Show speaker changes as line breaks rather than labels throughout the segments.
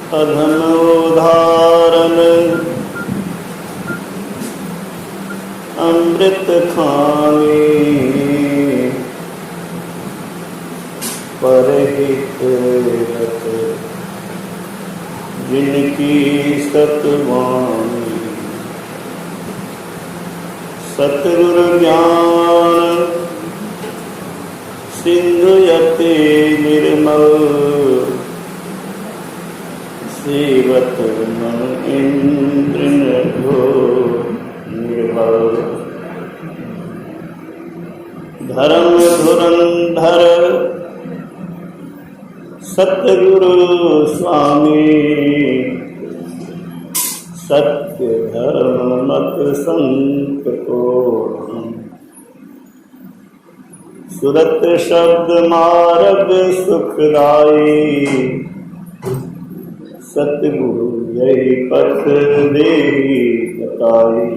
अधम उदाहरण अमृत खाए, परहित रत जिनकी सतवाणी। सतगुरु ज्ञान सिंधु यति निर्मल, सेवत मन इंद्र नभो निर्बल। धर्म धुरंधर सतगुरु स्वामी, सत्य धर्म मत संत को। सुरत शब्द मार्ग सुखदाई, सतगुरु यही पथ देहि बताई।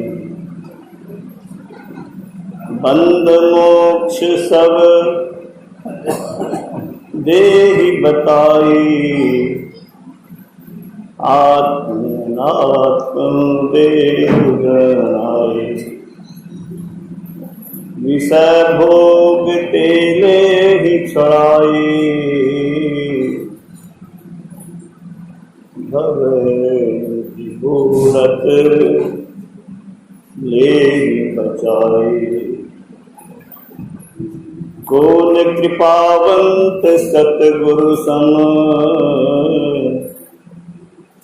बंद मोक्ष सब देहि बताई, आत्मनात्म देह गणाई। विषय भोग तेले ही छड़ाई, भूरत ले बचाई। कौन कृपावंत सतगुरु सम,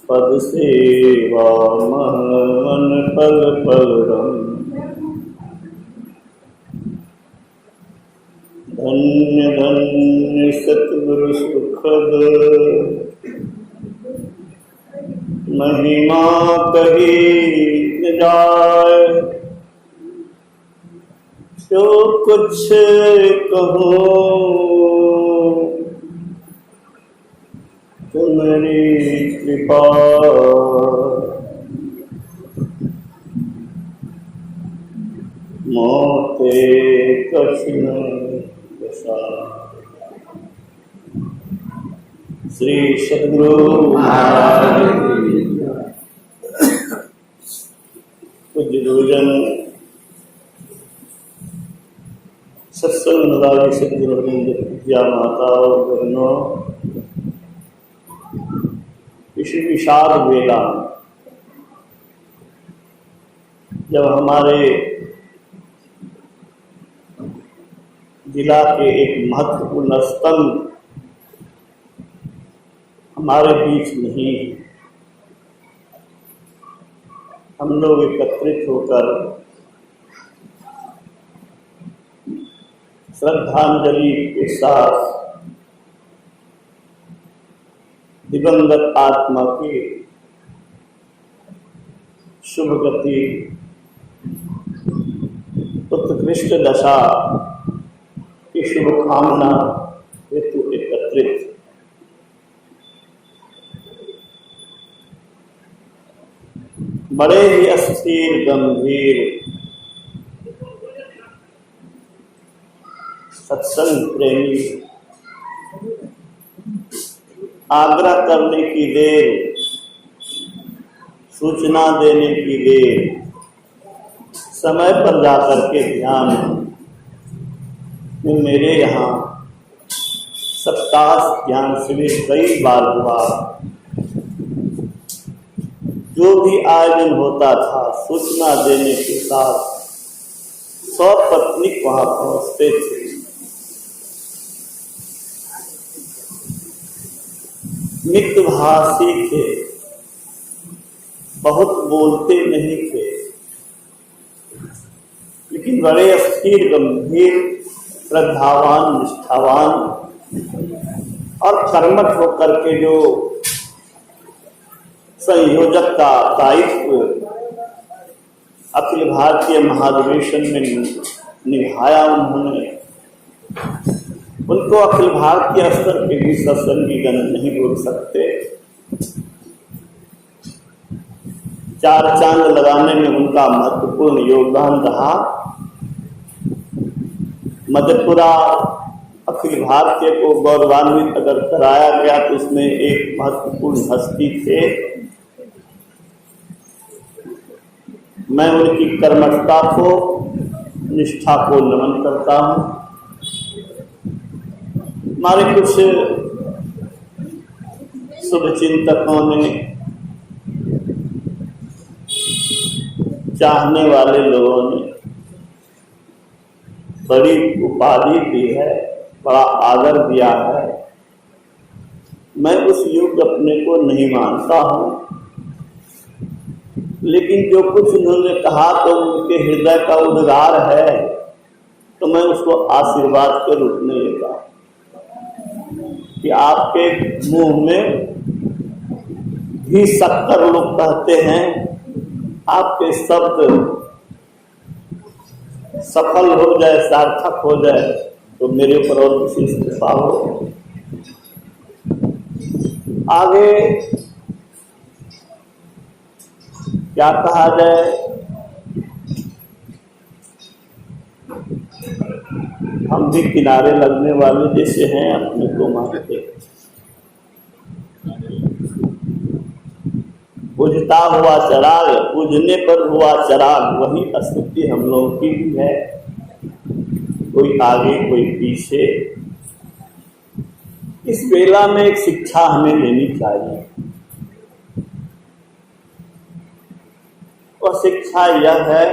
पद सेवा मन पल पल रम। धन्य धन्य सतगुरु सुखद, महिमा कही न जाए। जो कुछ कहूँ तुम्हारी कृपा, मोते कठिन दशा। श्री सद्गुरु महाराज पूज्य गुरुजन, सत्संग निवारी सद्गुरु विद्या माता और बहनों, इस विशाल वेला जब हमारे जिला के एक महत्वपूर्ण स्तंभ हमारे बीच नहीं, हम लोग एकत्रित होकर श्रद्धांजलि के साथ दिवंगत आत्मा की शुभ गति, उत्कृष्ट दशा की शुभकामना हेतु एकत्रित। बड़े ही अस्थिर गंभीर सत्संग प्रेमी, आग्रह करने की देर, सूचना देने की देर, समय पर जाकर के ध्यान में मेरे यहाँ सप्ताह ज्ञान शिविर कई बार हुआ। जो भी आयोजन होता था सूचना देने के साथ 100 पत्नी वहां पहुंचते थे। मितभाषी थे, बहुत बोलते नहीं थे, लेकिन बड़े अस्थिर गंभीर श्रद्धावान निष्ठावान और कर्मठ होकर के जो संयोजक का दायित्व अखिल भारतीय महाधिवेशन में निभाया उन्होंने, उनको अखिल भारतीय स्तर के भी सत्संगीगण नहीं बोल सकते। 4 चांद लगाने में उनका महत्वपूर्ण योगदान रहा। मधेपुरा अखिल भारतीय को गौरवान्वित अगर कराया गया तो उसमें एक महत्वपूर्ण हस्ती थे। मैं उनकी कर्मठता को, निष्ठा को नमन करता हूँ। हमारे कुछ शुभचिंतकों ने, चाहने वाले लोगों ने बड़ी उपाधि दी है, बड़ा आदर दिया है। मैं उस युग अपने को नहीं मानता हूँ, लेकिन जो कुछ उन्होंने कहा तो उनके हृदय का उद्गार है, तो मैं उसको आशीर्वाद के रूप में लेता हूँ कि आपके मुंह में भी शक्कर लोग कहते हैं, आपके शब्द सफल हो जाए, सार्थक हो जाए तो मेरे ऊपर और विशेष कृपा हो। आगे क्या कहा जाए, हम भी किनारे लगने वाले जैसे हैं, अपने को मानते। बुझता हुआ चराग, बुझने पर हुआ चराग, वही स्थिति हम लोगों की भी है। कोई आगे कोई पीछे। इस बेला में एक शिक्षा हमें लेनी चाहिए। और शिक्षा यह है,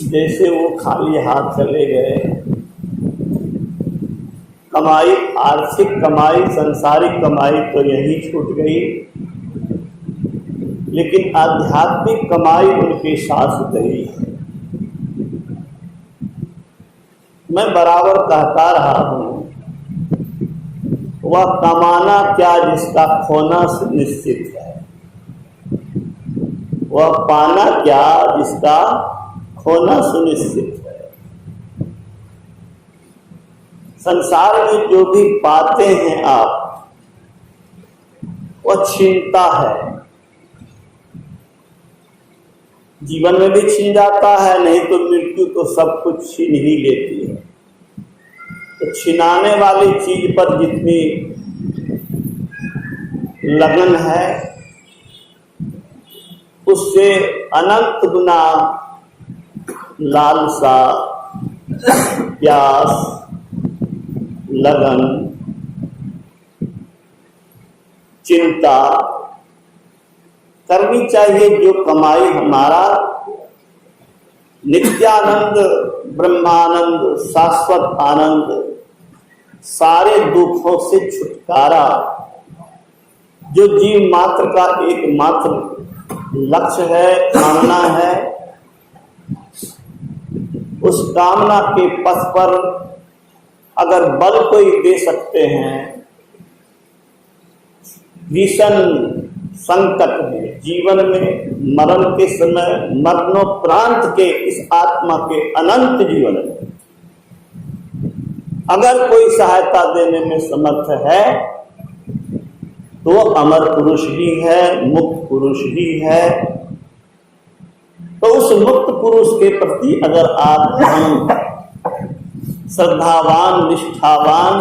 जैसे वो खाली हाथ चले गए, कमाई, आर्थिक कमाई, संसारिक कमाई तो यही छूट गई, लेकिन आध्यात्मिक कमाई उनके साथ गई। मैं बराबर कहता रहा हूं, वह कमाना क्या जिसका खोना सुनिश्चित है, वह पाना क्या जिसका खोना सुनिश्चित है। संसार में जो भी पाते हैं आप, वह छीनता है। जीवन में भी छीन जाता है, नहीं तो मृत्यु तो सब कुछ छीन ही लेती है। तो छिनाने वाली चीज पर जितनी लगन है, उससे अनंत गुना लालसा, प्यास, लगन, चिंता करनी चाहिए। जो कमाई हमारा नित्यानंद, ब्रह्मानंद, शाश्वत आनंद, सारे दुखों से छुटकारा, जो जीव मात्र का एकमात्र लक्ष्य है, कामना है, उस कामना के पथ पर अगर बल कोई दे सकते हैं, भीषण संकट में, जीवन में, मरण के समय, मरणोपरांत के इस आत्मा के अनंत जीवन में अगर कोई सहायता देने में समर्थ है, तो अमर पुरुष ही है, मुक्त पुरुष ही है। तो उस मुक्त पुरुष के प्रति अगर आप हम श्रद्धावान, निष्ठावान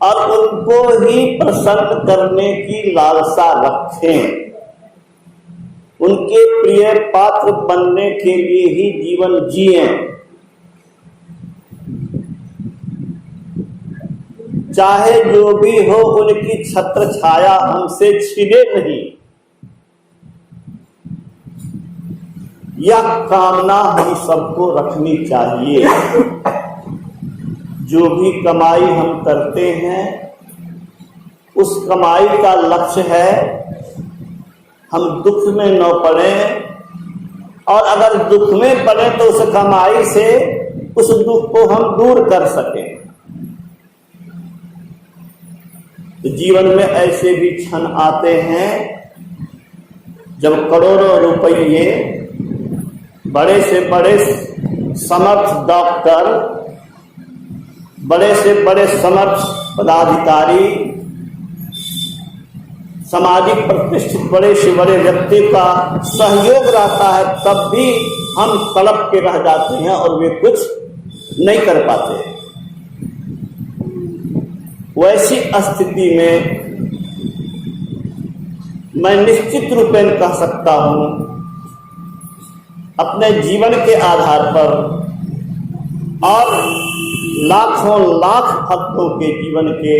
और उनको ही प्रसन्न करने की लालसा रखें, उनके प्रिय पात्र बनने के लिए ही जीवन जिएं, चाहे जो भी हो उनकी छत्र छाया हमसे छिने नहीं, यह कामना हम सबको रखनी चाहिए। जो भी कमाई हम करते हैं, उस कमाई का लक्ष्य है हम दुख में न पड़े, और अगर दुख में पड़े तो उस कमाई से उस दुख को हम दूर कर सकें। तो जीवन में ऐसे भी क्षण आते हैं जब करोड़ों रुपये, बड़े से बड़े समर्थ डॉक्टर, बड़े से बड़े समर्थ पदाधिकारी, सामाजिक प्रतिष्ठित बड़े से बड़े व्यक्ति का सहयोग रहता है, तब भी हम तड़प के रह जाते हैं और वे कुछ नहीं कर पाते। वैसी स्थिति में मैं निश्चित रूपेण कह सकता हूं, अपने जीवन के आधार पर और लाखों लाख भक्तों के जीवन के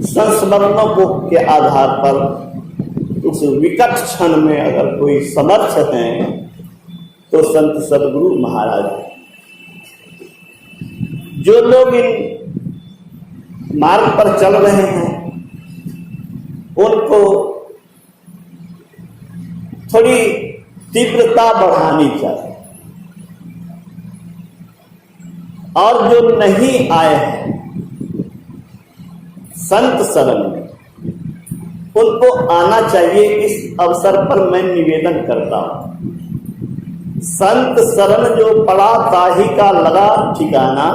संस्मरणों को के आधार पर उस विकट क्षण में अगर कोई समर्थ है तो संत सद्गुरु महाराज हैं। जो लोग इन मार्ग पर चल रहे हैं उनको थोड़ी तीव्रता बढ़ानी चाहिए, और जो नहीं आए हैं संत शरण में उनको आना चाहिए। इस अवसर पर मैं निवेदन करता हूं, संत शरण जो पड़ा ताही का लगा ठिकाना,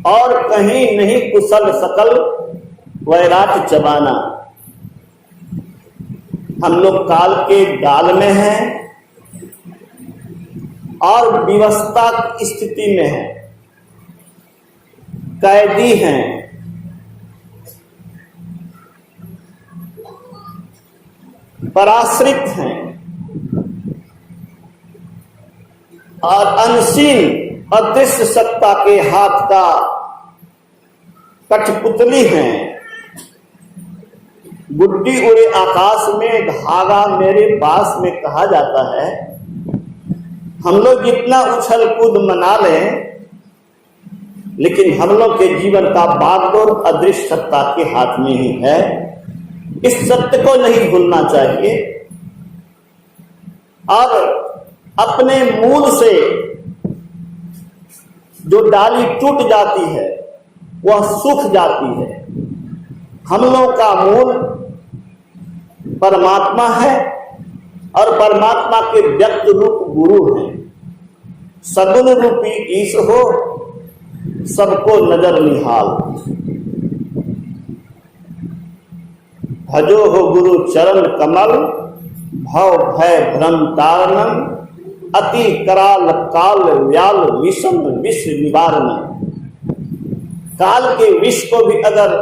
और कहीं नहीं कुशल सकल वैराट चबाना। हम लोग काल के गाल में हैं और विवस्था की स्थिति में हैं, कैदी हैं, पराश्रित हैं और अनसीन अदृश्य सत्ता के हाथ का कठपुतली हैं। गुड्डी उड़े आकाश में, धागा मेरे पास में कहा जाता है। हम लोग जितना उछल कूद मना लें, लेकिन हम लोग के जीवन का बागडोर अदृश्य सत्ता के हाथ में ही है। इस सत्य को नहीं भूलना चाहिए और अपने मूल से जो डाली टूट जाती है वह सूख जाती है। हम लोग का मूल परमात्मा है और परमात्मा के व्यक्त रूप गुरु हैं। सगुण रूपी ईश हो, सबको नजर निहाल। भजो हो गुरु चरण कमल, भव भय भ्रम तारणम, अति कराल काल व्याल विषम विष निवारण। काल के विष को भी अगर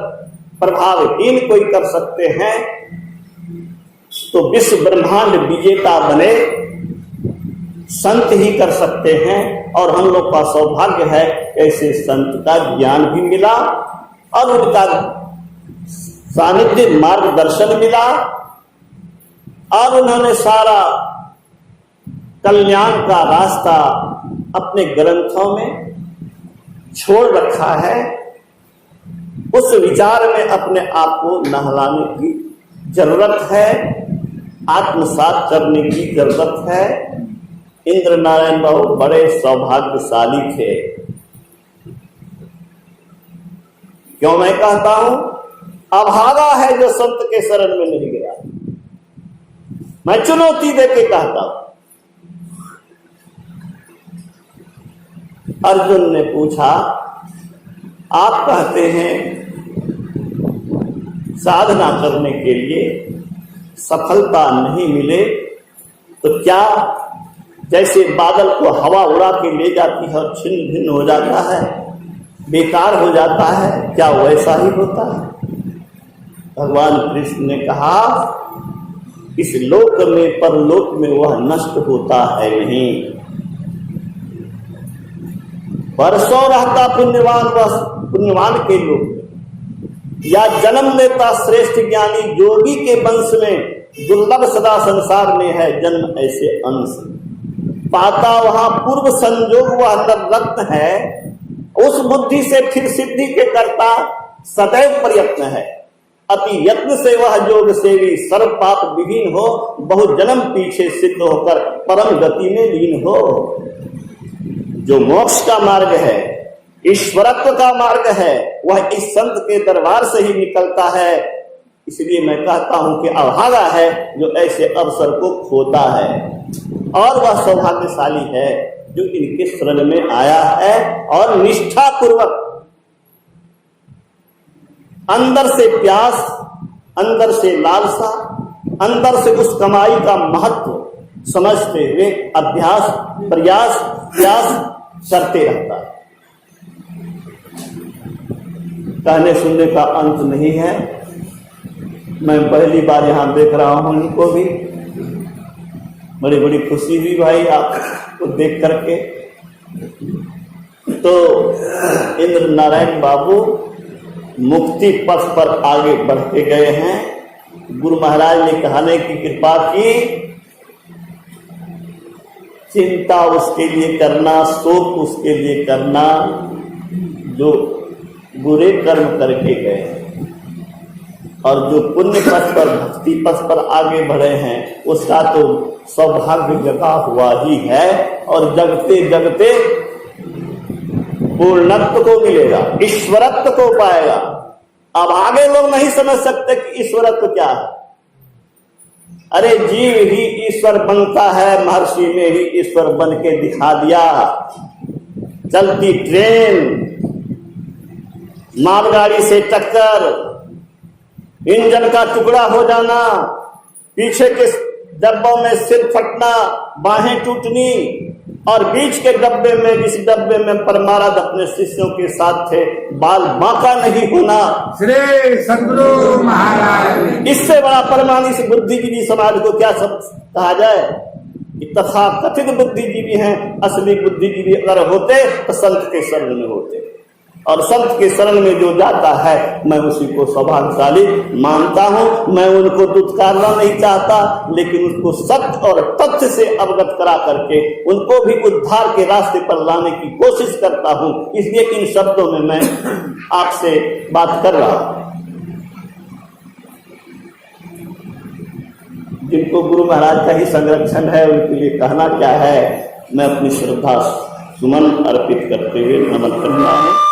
प्रभावहीन कोई कर सकते हैं तो विश्व ब्रह्मांड विजेता बने संत ही कर सकते हैं। और हम लोग का सौभाग्य है ऐसे संत का ज्ञान भी मिला और उनका सानिध्य मार्गदर्शन मिला, और उन्होंने सारा कल्याण का रास्ता अपने ग्रंथों में छोड़ रखा है। उस विचार में अपने आप को नहलाने की जरूरत है, आत्मसात करने की जरूरत है। इंद्र नारायण बाबू बड़े सौभाग्यशाली थे। क्यों मैं कहता हूं? अभागा है जो संत के शरण में नहीं गया। मैं चुनौती देके कहता हूं। अर्जुन ने पूछा, आप कहते हैं साधना करने के लिए सफलता नहीं मिले तो क्या जैसे बादल को हवा उड़ा के ले जाती है और छिन्न भिन्न हो जाता है, बेकार हो जाता है, क्या वैसा ही होता है? भगवान कृष्ण ने कहा, इस लोक में परलोक में वह नष्ट होता है नहीं। वर्षों रहता पुण्यवान वह पुण्यवान के लोग, या जन्म लेता श्रेष्ठ ज्ञानी योगी के वंश में। दुर्लभ सदा संसार में है जन्म ऐसे अंश, पाता वहां पूर्व संजोग वह रत्न है। उस बुद्धि से फिर सिद्धि के करता सदैव प्रयत्न है। अति यत्न से वह योग सेवी, सर्व पाप विहीन हो, बहु जन्म पीछे सिद्ध होकर परम गति में लीन हो। जो मोक्ष का मार्ग है, ईश्वरत्व का मार्ग है, वह इस संत के दरबार से ही निकलता है। इसलिए मैं कहता हूं कि अभागा है जो ऐसे अवसर को खोता है, और वह सौभाग्यशाली है जो इनके शरण में आया है और निष्ठा पूर्वक अंदर से प्यास, अंदर से लालसा, अंदर से उस कमाई का महत्व समझते हुए अभ्यास, प्रयास, करते रहता है। कहने सुनने का अंत नहीं है। मैं पहली बार यहाँ देख रहा हूँ इनको भी, बड़ी बड़ी खुशी हुई भाई आपको देख करके। तो इंद्र नारायण बाबू मुक्ति पथ पर आगे बढ़ते गए हैं। गुरु महाराज ने कहने की कृपा की, चिंता उसके लिए करना, शोक उसके लिए करना जो बुरे कर्म करके गए, और जो पुण्य पथ पर, भक्ति पथ पर आगे बढ़े हैं उसका तो सौभाग्य जगा हुआ ही है, और जगते जगते पूर्णत्व को मिलेगा, ईश्वरत्व को पाएगा। अब आगे लोग नहीं समझ सकते कि ईश्वरत्व क्या है। अरे जीव ही ईश्वर बनता है, महर्षि ने ही ईश्वर बन के दिखा दिया। चलती ट्रेन, मालगाड़ी से टक्कर, इंजन का टुकड़ा हो जाना, पीछे के डब्बों में सिर फटना, बाहें टूटनी, और बीच के डब्बे में, जिस डब्बे में परमाराध अपने शिष्यों के साथ थे, बाल बांका नहीं होना।
श्री सद्गुरु महाराज,
इससे बड़ा परमानित बुद्धिजीवी समाज को क्या सब कहा जाए। तथा कथित बुद्धिजीवी हैं, असली बुद्धिजीवी अगर होते तो संत के शरण में होते, और संत के शरण में जो जाता है मैं उसी को सौभाग्यशाली मानता हूं। मैं उनको दुत्कारना नहीं चाहता, लेकिन उसको सत्य और तथ्य से अवगत करा करके उनको भी उद्धार के रास्ते पर लाने की कोशिश करता हूं। इसलिए इन शब्दों में मैं आपसे बात कर रहा हूं। जिनको गुरु महाराज का ही संरक्षण है उनके लिए कहना क्या है, मैं अपनी श्रद्धा सुमन अर्पित करते हुए नमन करता हूं।